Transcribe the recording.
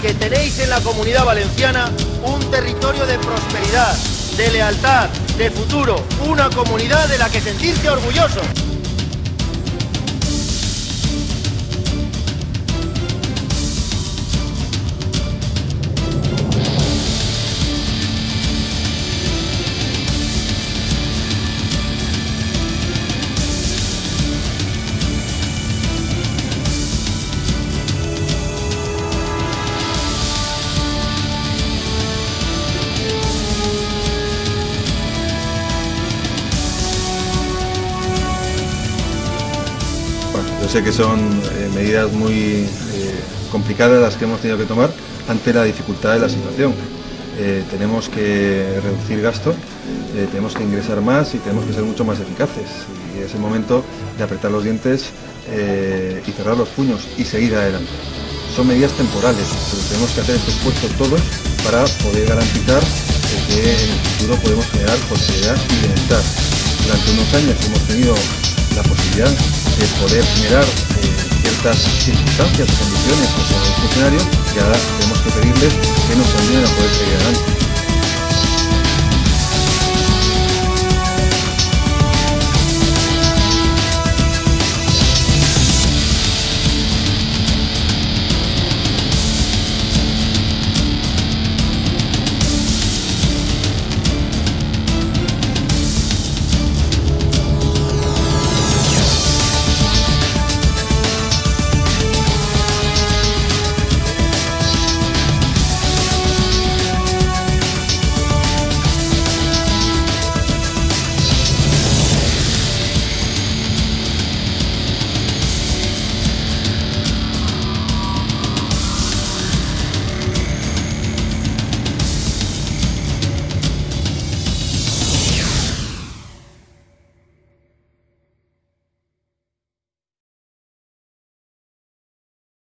que tenéis en la Comunidad Valenciana un territorio de prosperidad, de lealtad, de futuro, una comunidad de la que sentirse orgulloso. Yo sé que son medidas muy complicadas las que hemos tenido que tomar ante la dificultad de la situación. Tenemos que reducir gasto, tenemos que ingresar más y tenemos que ser mucho más eficaces. Y es el momento de apretar los dientes y cerrar los puños y seguir adelante. Son medidas temporales, pero tenemos que hacer este esfuerzo todos para poder garantizar que en el futuro podemos generar prosperidad y bienestar. Durante unos años hemos tenido la posibilidad de poder generar ciertas circunstancias o condiciones con los funcionarios y ahora tenemos que pedirles que nos ayuden a poder seguir adelante.